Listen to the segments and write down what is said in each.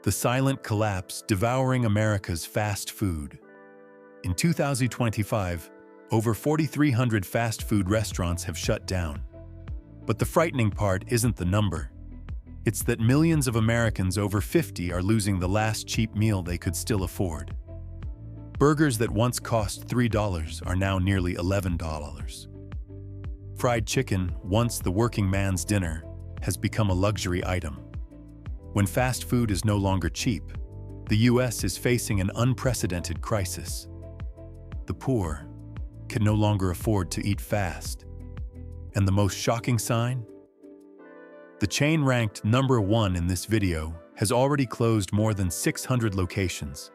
The silent collapse devouring America's fast food. In 2025, over 4,300 fast food restaurants have shut down. But the frightening part isn't the number. It's that millions of Americans over 50 are losing the last cheap meal they could still afford. Burgers that once cost $3 are now nearly $11. Fried chicken, once the working man's dinner, has become a luxury item. When fast food is no longer cheap, the U.S. is facing an unprecedented crisis. The poor can no longer afford to eat fast. And the most shocking sign? The chain ranked number 1 in this video has already closed more than 600 locations,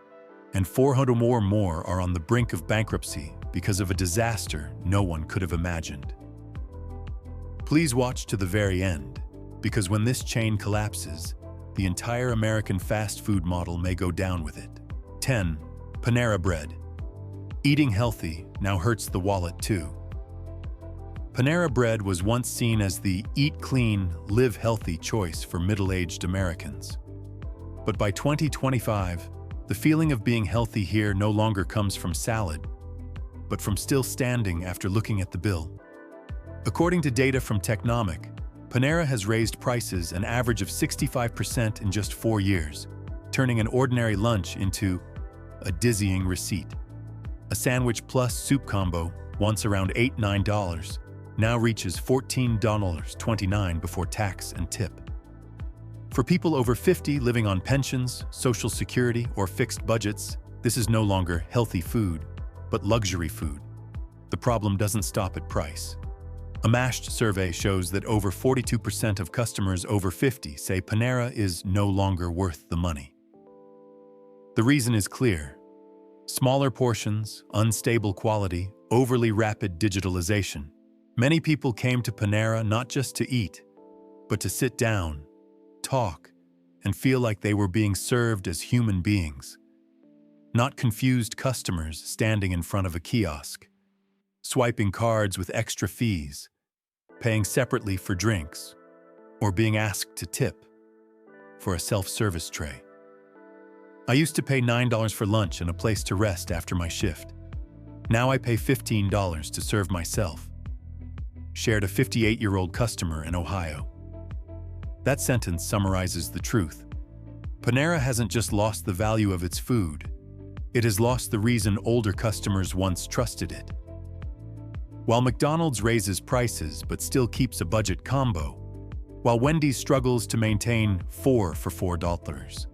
and 400 more are on the brink of bankruptcy because of a disaster no one could have imagined. Please watch to the very end, because when this chain collapses, the entire American fast food model may go down with it. 10. Panera Bread. Eating healthy now hurts the wallet too. Panera Bread was once seen as the eat clean, live healthy choice for middle-aged Americans. But by 2025, the feeling of being healthy here no longer comes from salad, but from still standing after looking at the bill. According to data from Technomic, Panera has raised prices an average of 65% in just 4 years, turning an ordinary lunch into a dizzying receipt. A sandwich plus soup combo, once around $8–9, now reaches $14.29 before tax and tip. For people over 50 living on pensions, Social Security, or fixed budgets, this is no longer healthy food, but luxury food. The problem doesn't stop at price. A Mashed survey shows that over 42% of customers over 50 say Panera is no longer worth the money. The reason is clear. Smaller portions, unstable quality, overly rapid digitalization. Many people came to Panera not just to eat, but to sit down, talk, and feel like they were being served as human beings. Not confused customers standing in front of a kiosk, swiping cards with extra fees, paying separately for drinks, or being asked to tip for a self-service tray. I used to pay $9 for lunch and a place to rest after my shift. Now I pay $15 to serve myself, shared a 58-year-old customer in Ohio. That sentence summarizes the truth. Panera hasn't just lost the value of its food, it has lost the reason older customers once trusted it. While McDonald's raises prices but still keeps a budget combo, while Wendy's struggles to maintain 4 for $4,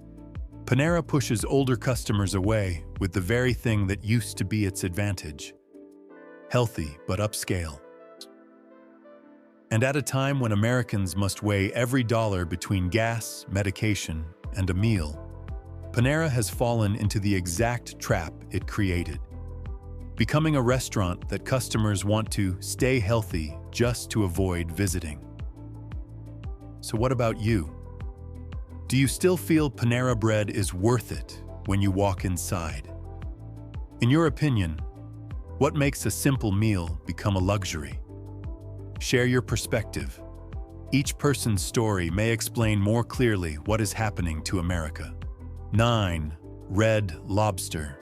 Panera pushes older customers away with the very thing that used to be its advantage: healthy but upscale. And at a time when Americans must weigh every dollar between gas, medication, and a meal, Panera has fallen into the exact trap it created, becoming a restaurant that customers want to stay healthy just to avoid visiting. So what about you? Do you still feel Panera Bread is worth it when you walk inside? In your opinion, what makes a simple meal become a luxury? Share your perspective. Each person's story may explain more clearly what is happening to America. 9. Red Lobster.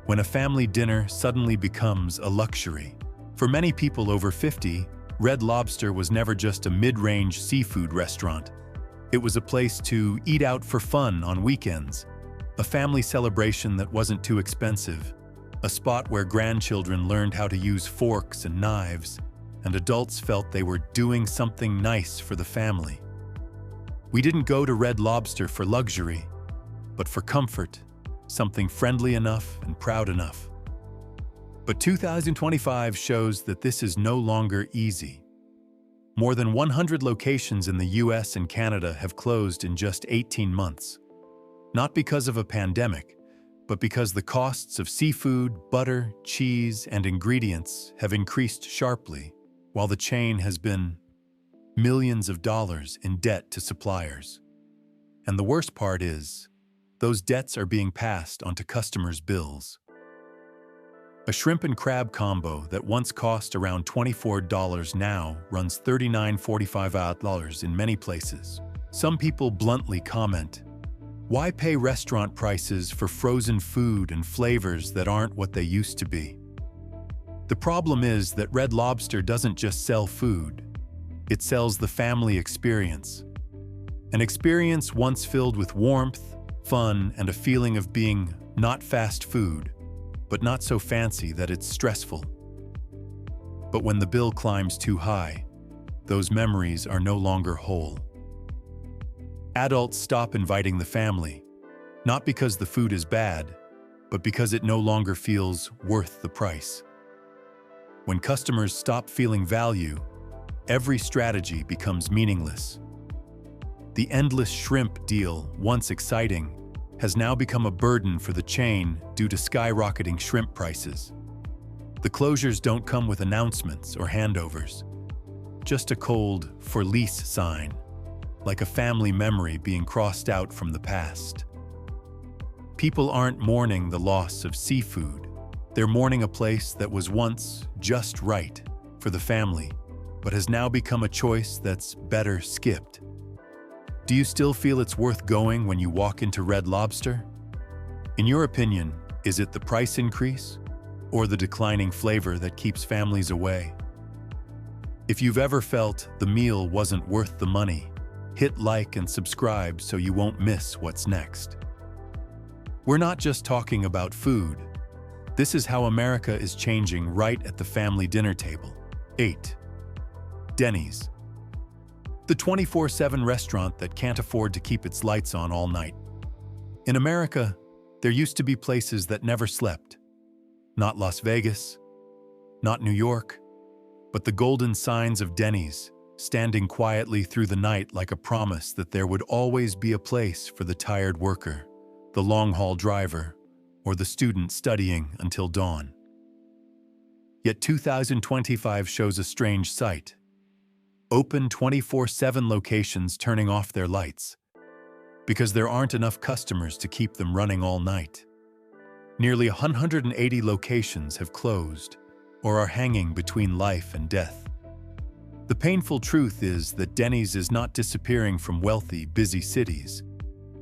When a family dinner suddenly becomes a luxury. For many people over 50, Red Lobster was never just a mid-range seafood restaurant. It was a place to eat out for fun on weekends, a family celebration that wasn't too expensive, a spot where grandchildren learned how to use forks and knives, and adults felt they were doing something nice for the family. We didn't go to Red Lobster for luxury, but for comfort, something friendly enough and proud enough. But 2025 shows that this is no longer easy. More than 100 locations in the US and Canada have closed in just 18 months. Not because of a pandemic, but because the costs of seafood, butter, cheese, and ingredients have increased sharply, while the chain has been millions of dollars in debt to suppliers. And the worst part is, those debts are being passed onto customers' bills. A shrimp and crab combo that once cost around $24 now runs $39–45 in many places. Some people bluntly comment, Why pay restaurant prices for frozen food and flavors that aren't what they used to be? The problem is that Red Lobster doesn't just sell food, it sells the family experience. An experience once filled with warmth, fun, and a feeling of being not fast food, but not so fancy that it's stressful. But when the bill climbs too high, those memories are no longer whole. Adults stop inviting the family, not because the food is bad, but because it no longer feels worth the price. When customers stop feeling value, every strategy becomes meaningless. The endless shrimp deal, once exciting, has now become a burden for the chain due to skyrocketing shrimp prices. The closures don't come with announcements or handovers, just a cold "for lease" sign, like a family memory being crossed out from the past. People aren't mourning the loss of seafood. They're mourning a place that was once just right for the family, but has now become a choice that's better skipped. Do you still feel it's worth going when you walk into Red Lobster? In your opinion, is it the price increase or the declining flavor that keeps families away? If you've ever felt the meal wasn't worth the money, hit like and subscribe so you won't miss what's next. We're not just talking about food. This is how America is changing right at the family dinner table. 8. Denny's. The 24/7 restaurant that can't afford to keep its lights on all night. In America, there used to be places that never slept. Not Las Vegas, not New York, but the golden signs of Denny's, standing quietly through the night like a promise that there would always be a place for the tired worker, the long-haul driver, or the student studying until dawn. Yet 2025 shows a strange sight. Open 24/7 locations turning off their lights because there aren't enough customers to keep them running all night. Nearly 180 locations have closed or are hanging between life and death. The painful truth is that Denny's is not disappearing from wealthy, busy cities,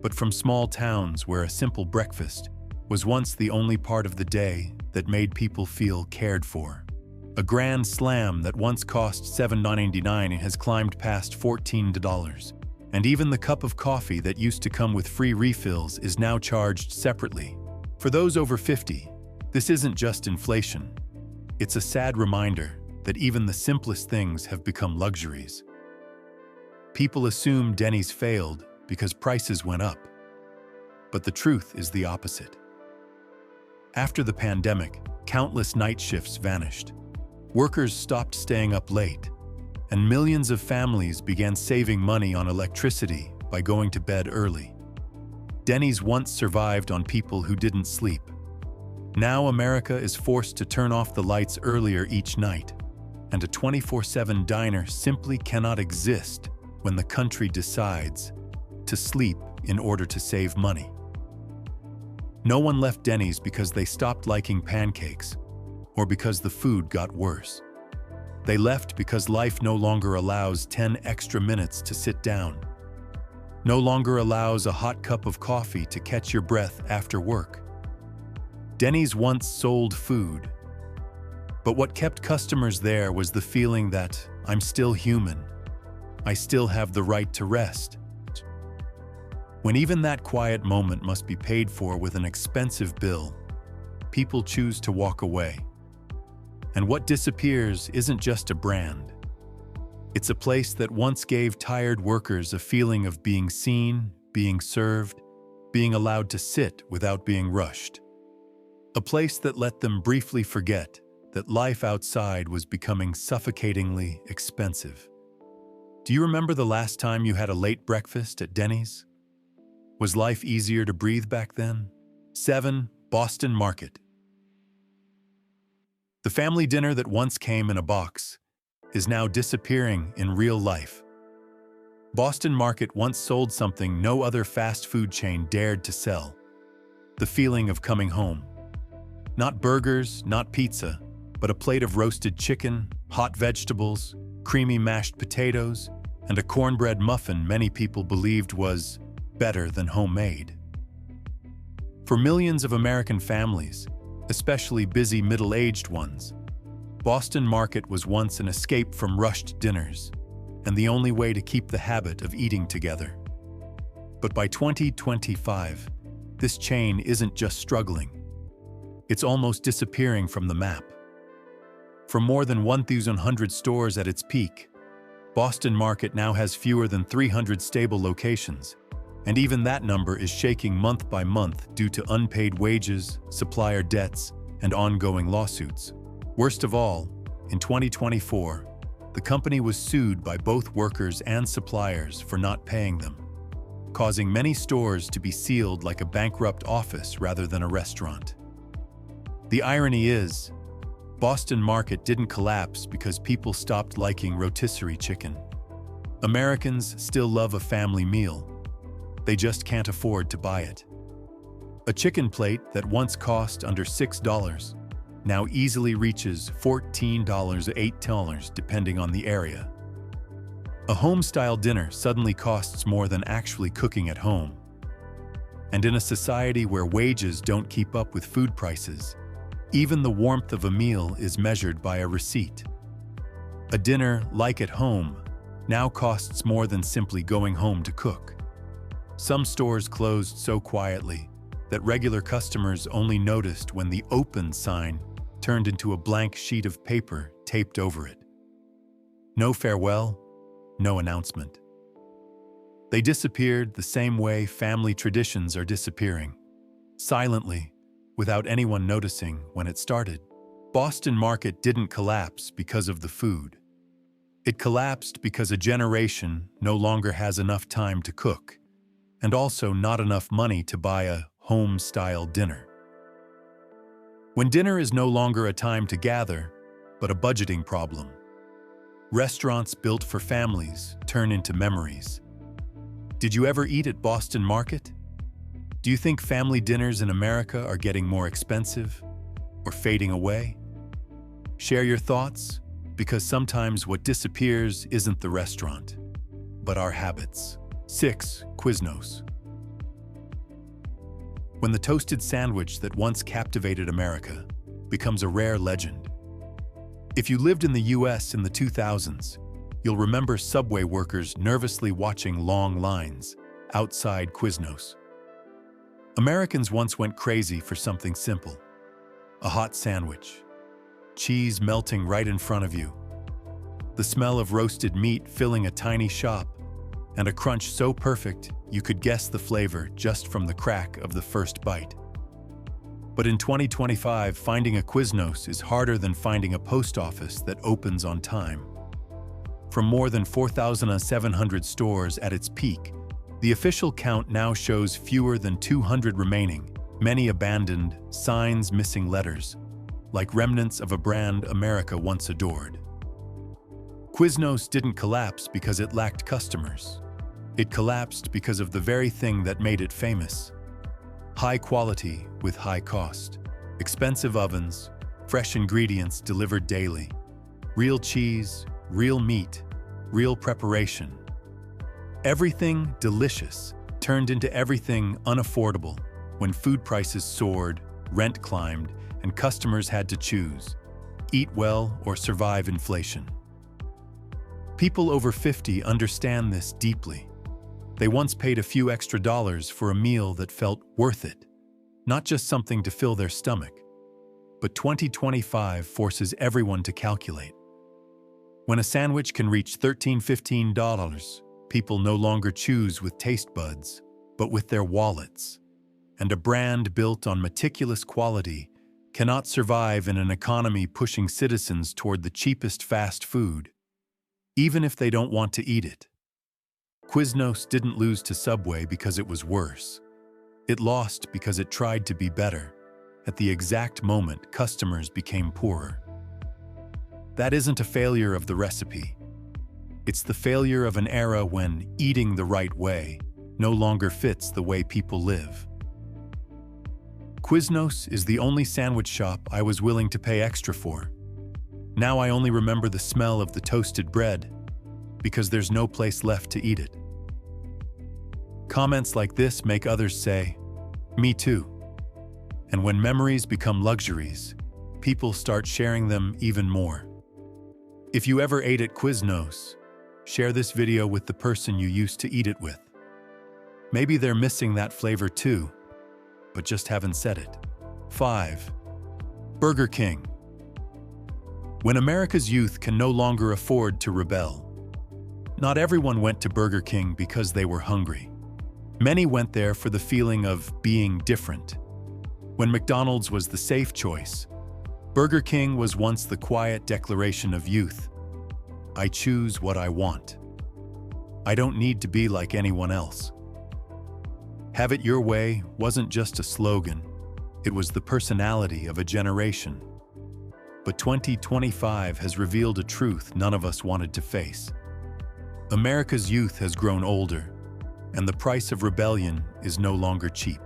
but from small towns where a simple breakfast was once the only part of the day that made people feel cared for. A grand slam that once cost $7.99 has climbed past $14, and even the cup of coffee that used to come with free refills is now charged separately. For those over 50, this isn't just inflation. It's a sad reminder that even the simplest things have become luxuries. People assume Denny's failed because prices went up, but the truth is the opposite. After the pandemic, countless night shifts vanished. Workers stopped staying up late, and millions of families began saving money on electricity by going to bed early. Denny's once survived on people who didn't sleep. Now America is forced to turn off the lights earlier each night, and a 24/7 diner simply cannot exist when the country decides to sleep in order to save money. No one left Denny's because they stopped liking pancakes or because the food got worse. They left because life no longer allows 10 extra minutes to sit down, no longer allows a hot cup of coffee to catch your breath after work. Denny's once sold food, but what kept customers there was the feeling that I'm still human. I still have the right to rest. When even that quiet moment must be paid for with an expensive bill, people choose to walk away. And what disappears isn't just a brand. It's a place that once gave tired workers a feeling of being seen, being served, being allowed to sit without being rushed. A place that let them briefly forget that life outside was becoming suffocatingly expensive. Do you remember the last time you had a late breakfast at Denny's? Was life easier to breathe back then? 7. Boston Market. The family dinner that once came in a box is now disappearing in real life. Boston Market once sold something no other fast food chain dared to sell: the feeling of coming home. Not burgers, not pizza, but a plate of roasted chicken, hot vegetables, creamy mashed potatoes, and a cornbread muffin many people believed was better than homemade. For millions of American families, especially busy middle-aged ones, Boston Market was once an escape from rushed dinners and the only way to keep the habit of eating together. But by 2025, this chain isn't just struggling. It's almost disappearing from the map. From more than 1,100 stores at its peak, Boston Market now has fewer than 300 stable locations, and even that number is shaking month by month due to unpaid wages, supplier debts, and ongoing lawsuits. Worst of all, in 2024, the company was sued by both workers and suppliers for not paying them, causing many stores to be sealed like a bankrupt office rather than a restaurant. The irony is, Boston Market didn't collapse because people stopped liking rotisserie chicken. Americans still love a family meal. They just can't afford to buy it. A chicken plate that once cost under $6 now easily reaches $14 or $8 depending on the area. A home-style dinner suddenly costs more than actually cooking at home. And in a society where wages don't keep up with food prices, even the warmth of a meal is measured by a receipt. A dinner, like at home, now costs more than simply going home to cook. Some stores closed so quietly that regular customers only noticed when the "open" sign turned into a blank sheet of paper taped over it. No farewell, no announcement. They disappeared the same way family traditions are disappearing, silently, without anyone noticing when it started. Boston Market didn't collapse because of the food. It collapsed because a generation no longer has enough time to cook, and also not enough money to buy a home-style dinner. When dinner is no longer a time to gather, but a budgeting problem, restaurants built for families turn into memories. Did you ever eat at Boston Market? Do you think family dinners in America are getting more expensive or fading away? Share your thoughts, because sometimes what disappears isn't the restaurant, but our habits. 6. Quiznos. When the toasted sandwich that once captivated America becomes a rare legend. If you lived in the US in the 2000s, you'll remember subway workers nervously watching long lines outside Quiznos. Americans once went crazy for something simple: a hot sandwich, cheese melting right in front of you, the smell of roasted meat filling a tiny shop, and a crunch so perfect you could guess the flavor just from the crack of the first bite. But in 2025, finding a Quiznos is harder than finding a post office that opens on time. From more than 4,700 stores at its peak, the official count now shows fewer than 200 remaining, many abandoned, signs missing letters, like remnants of a brand America once adored. Quiznos didn't collapse because it lacked customers. It collapsed because of the very thing that made it famous: high quality with high cost, expensive ovens, fresh ingredients delivered daily, real cheese, real meat, real preparation. Everything delicious turned into everything unaffordable when food prices soared, rent climbed, and customers had to choose: eat well or survive inflation. People over 50 understand this deeply. They once paid a few extra dollars for a meal that felt worth it, not just something to fill their stomach. But 2025 forces everyone to calculate. When a sandwich can reach $13–15, people no longer choose with taste buds, but with their wallets. And a brand built on meticulous quality cannot survive in an economy pushing citizens toward the cheapest fast food, even if they don't want to eat it. Quiznos didn't lose to Subway because it was worse. It lost because it tried to be better. At the exact moment, customers became poorer. That isn't a failure of the recipe. It's the failure of an era when eating the right way no longer fits the way people live. Quiznos is the only sandwich shop I was willing to pay extra for. Now I only remember the smell of the toasted bread because there's no place left to eat it. Comments like this make others say, "Me too." And when memories become luxuries, people start sharing them even more. If you ever ate at Quiznos, share this video with the person you used to eat it with. Maybe they're missing that flavor too, but just haven't said it. 5. Burger King. When America's youth can no longer afford to rebel. Not everyone went to Burger King because they were hungry. Many went there for the feeling of being different. When McDonald's was the safe choice, Burger King was once the quiet declaration of youth. I choose what I want. I don't need to be like anyone else. Have it your way wasn't just a slogan, it was the personality of a generation. But 2025 has revealed a truth none of us wanted to face. America's youth has grown older, and the price of rebellion is no longer cheap.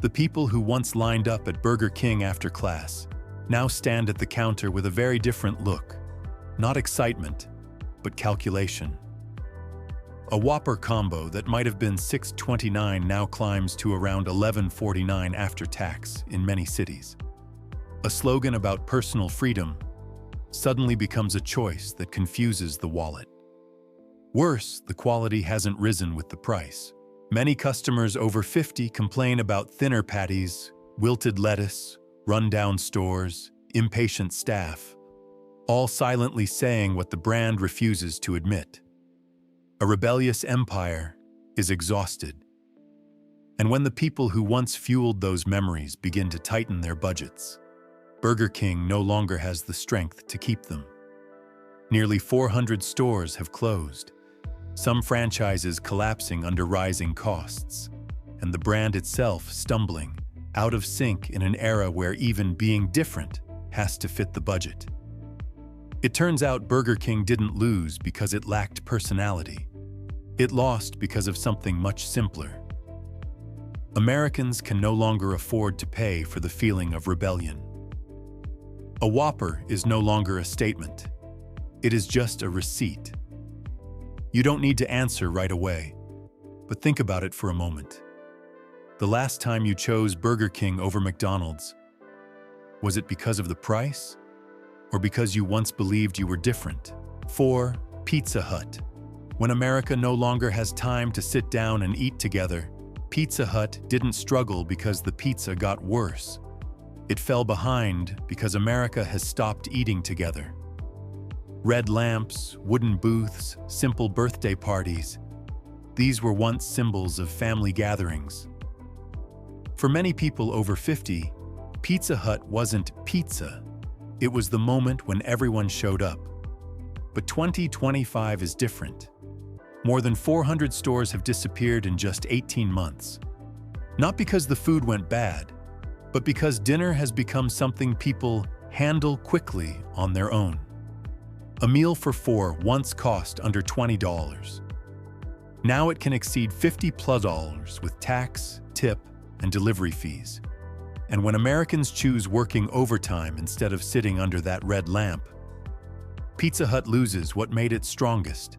The people who once lined up at Burger King after class now stand at the counter with a very different look. Not excitement, but calculation. A Whopper combo that might have been $6.29 now climbs to around $11.49 after tax in many cities. A slogan about personal freedom suddenly becomes a choice that confuses the wallet. Worse, the quality hasn't risen with the price. Many customers over 50 complain about thinner patties, wilted lettuce, run-down stores, impatient staff, all silently saying what the brand refuses to admit. A rebellious empire is exhausted. And when the people who once fueled those memories begin to tighten their budgets, Burger King no longer has the strength to keep them. Nearly 400 stores have closed, some franchises collapsing under rising costs, and the brand itself stumbling, out of sync in an era where even being different has to fit the budget. It turns out Burger King didn't lose because it lacked personality. It lost because of something much simpler. Americans can no longer afford to pay for the feeling of rebellion. A Whopper is no longer a statement. It is just a receipt. You don't need to answer right away, but think about it for a moment. The last time you chose Burger King over McDonald's, was it because of the price? Or because you once believed you were different? 4. Pizza Hut. When America no longer has time to sit down and eat together, Pizza Hut didn't struggle because the pizza got worse. It fell behind because America has stopped eating together. Red lamps, wooden booths, simple birthday parties. These were once symbols of family gatherings. For many people over 50, Pizza Hut wasn't pizza. It was the moment when everyone showed up. But 2025 is different. More than 400 stores have disappeared in just 18 months. Not because the food went bad, but because dinner has become something people handle quickly on their own. A meal for 4 once cost under $20. Now it can exceed $50+ with tax, tip, and delivery fees. And when Americans choose working overtime instead of sitting under that red lamp, Pizza Hut loses what made it strongest,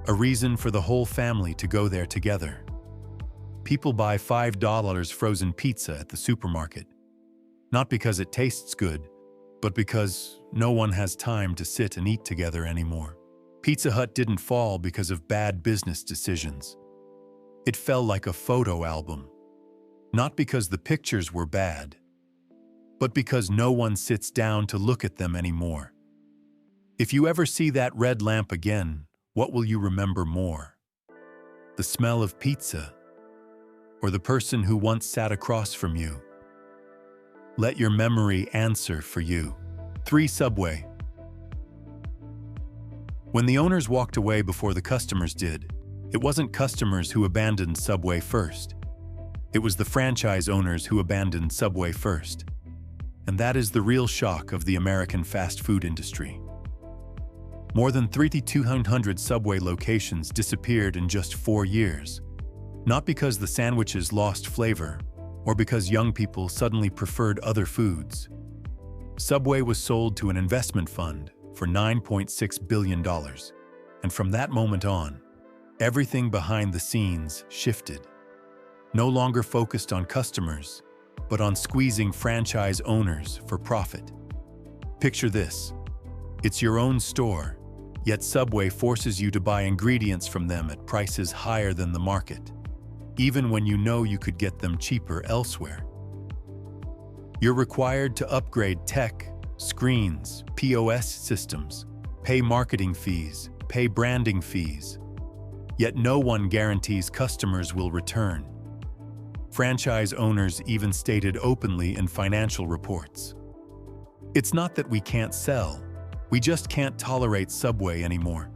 a reason for the whole family to go there together. People buy $5 frozen pizza at the supermarket, not because it tastes good, but because no one has time to sit and eat together anymore. Pizza Hut didn't fall because of bad business decisions. It fell like a photo album, not because the pictures were bad, but because no one sits down to look at them anymore. If you ever see that red lamp again, what will you remember more? The smell of pizza, or the person who once sat across from you? Let your memory answer for you. 3. Subway. When the owners walked away before the customers did, it wasn't customers who abandoned Subway first. It was the franchise owners who abandoned Subway first. And that is the real shock of the American fast food industry. More than 3,200 Subway locations disappeared in just 4 years, not because the sandwiches lost flavor or because young people suddenly preferred other foods. Subway was sold to an investment fund for $9.6 billion, and from that moment on, Everything behind the scenes shifted. No longer focused on customers, but on squeezing franchise owners for profit. Picture this. It's your own store, yet Subway forces you to buy ingredients from them at prices higher than the market, even when you know you could get them cheaper elsewhere. You're required to upgrade tech, screens, POS systems, pay marketing fees, pay branding fees. Yet no one guarantees customers will return. Franchise owners even stated openly in financial reports. It's not that we can't sell, we just can't tolerate Subway anymore.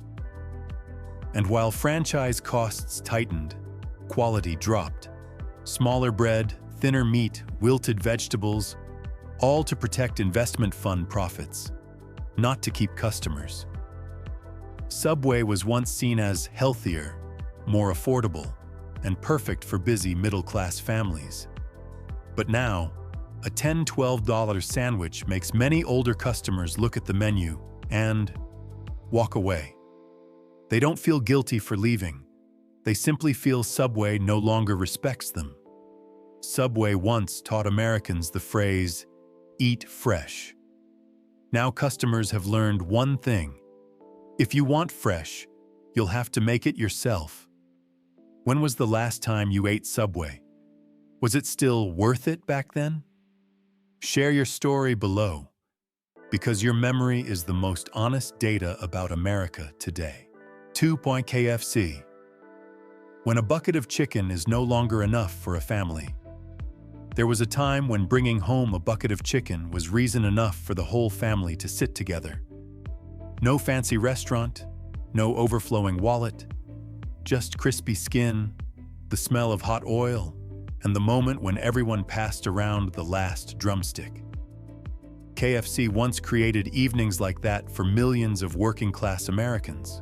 And while franchise costs tightened, quality dropped. Smaller bread, thinner meat, wilted vegetables, all to protect investment fund profits, not to keep customers. Subway was once seen as healthier, more affordable, and perfect for busy middle-class families. But now, a $10, $12 sandwich makes many older customers look at the menu and walk away. They don't feel guilty for leaving. They simply feel Subway no longer respects them. Subway once taught Americans the phrase, "Eat fresh." Now customers have learned one thing. If you want fresh, you'll have to make it yourself. When was the last time you ate Subway? Was it still worth it back then? Share your story below, because your memory is the most honest data about America today. 2.KFC. When a bucket of chicken is no longer enough for a family. There was a time when bringing home a bucket of chicken was reason enough for the whole family to sit together. No fancy restaurant, no overflowing wallet, just crispy skin, the smell of hot oil, and the moment when everyone passed around the last drumstick. KFC once created evenings like that for millions of working-class Americans.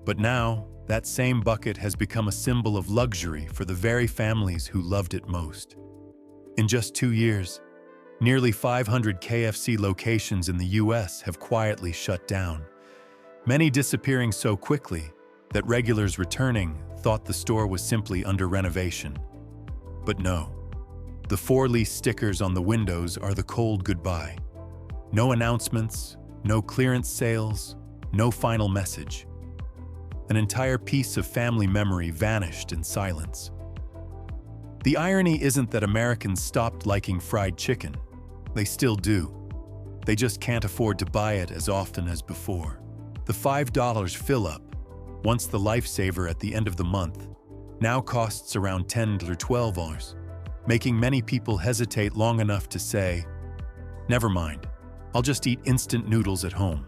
But now, that same bucket has become a symbol of luxury for the very families who loved it most. In just 2 years, nearly 500 KFC locations in the US have quietly shut down, many disappearing so quickly that regulars returning thought the store was simply under renovation. But no, the for-lease stickers on the windows are the cold goodbye. No announcements, no clearance sales, no final message. An entire piece of family memory vanished in silence. The irony isn't that Americans stopped liking fried chicken. They still do. They just can't afford to buy it as often as before. The $5 fill-up, once the lifesaver at the end of the month, now costs around $10 or $12, making many people hesitate long enough to say, "Never mind, I'll just eat instant noodles at home."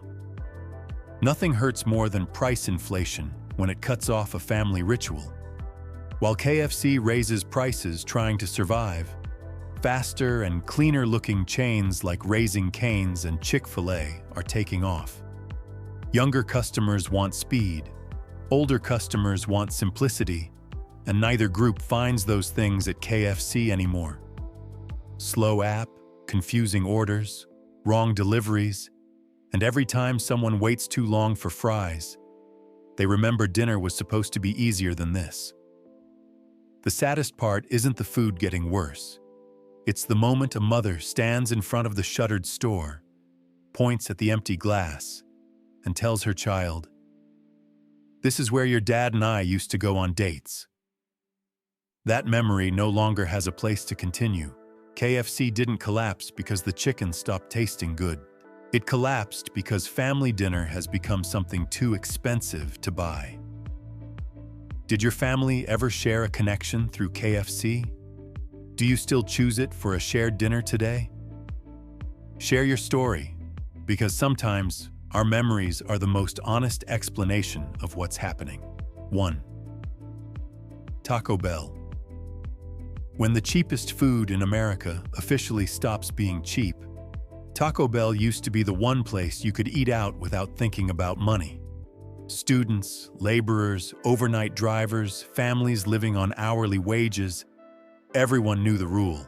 Nothing hurts more than price inflation when it cuts off a family ritual. While KFC raises prices trying to survive, faster and cleaner-looking chains like Raising Cane's and Chick-fil-A are taking off. Younger customers want speed, older customers want simplicity, and neither group finds those things at KFC anymore. Slow app, confusing orders, wrong deliveries, and every time someone waits too long for fries, they remember dinner was supposed to be easier than this. The saddest part isn't the food getting worse. It's the moment a mother stands in front of the shuttered store, points at the empty glass, and tells her child, "This is where your dad and I used to go on dates." That memory no longer has a place to continue. KFC didn't collapse because the chicken stopped tasting good. It collapsed because family dinner has become something too expensive to buy. Did your family ever share a connection through KFC? Do you still choose it for a shared dinner today? Share your story, because sometimes our memories are the most honest explanation of what's happening. 1. Taco Bell. When the cheapest food in America officially stops being cheap, Taco Bell used to be the one place you could eat out without thinking about money. Students, laborers, overnight drivers, families living on hourly wages, everyone knew the rule.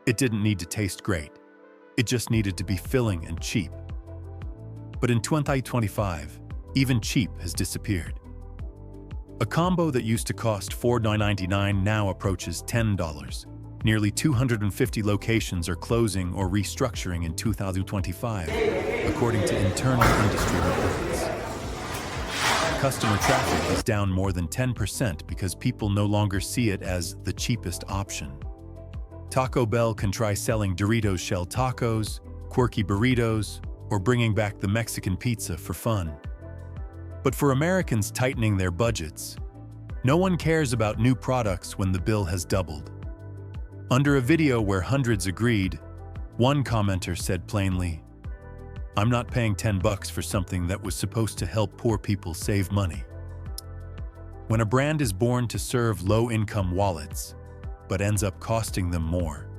It didn't need to taste great. It just needed to be filling and cheap. But in 2025, even cheap has disappeared. A combo that used to cost $4.99 now approaches $10. Nearly 250 locations are closing or restructuring in 2025, according to internal industry reports. Customer traffic is down more than 10% because people no longer see it as the cheapest option. Taco Bell can try selling Doritos shell tacos, quirky burritos, or bringing back the Mexican pizza for fun. But for Americans tightening their budgets, no one cares about new products when the bill has doubled. Under a video where hundreds agreed, one commenter said plainly, "I'm not paying $10 for something that was supposed to help poor people save money." When a brand is born to serve low-income wallets, but ends up costing them more,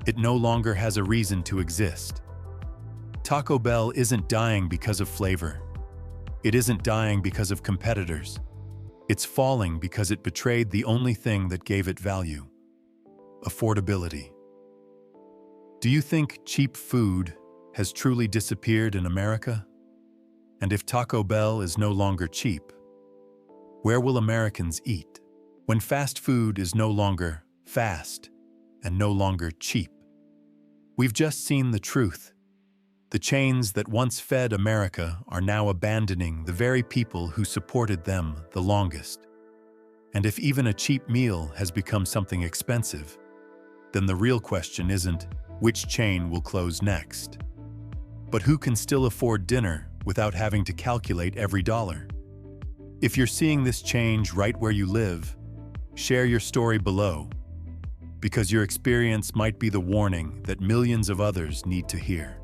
it no longer has a reason to exist. Taco Bell isn't dying because of flavor. It isn't dying because of competitors. It's falling because it betrayed the only thing that gave it value: affordability. Do you think cheap food has truly disappeared in America? And if Taco Bell is no longer cheap, where will Americans eat? When fast food is no longer fast and no longer cheap. We've just seen the truth. The chains that once fed America are now abandoning the very people who supported them the longest. And if even a cheap meal has become something expensive, then the real question isn't which chain will close next, but who can still afford dinner without having to calculate every dollar. If you're seeing this change right where you live, share your story below, because your experience might be the warning that millions of others need to hear.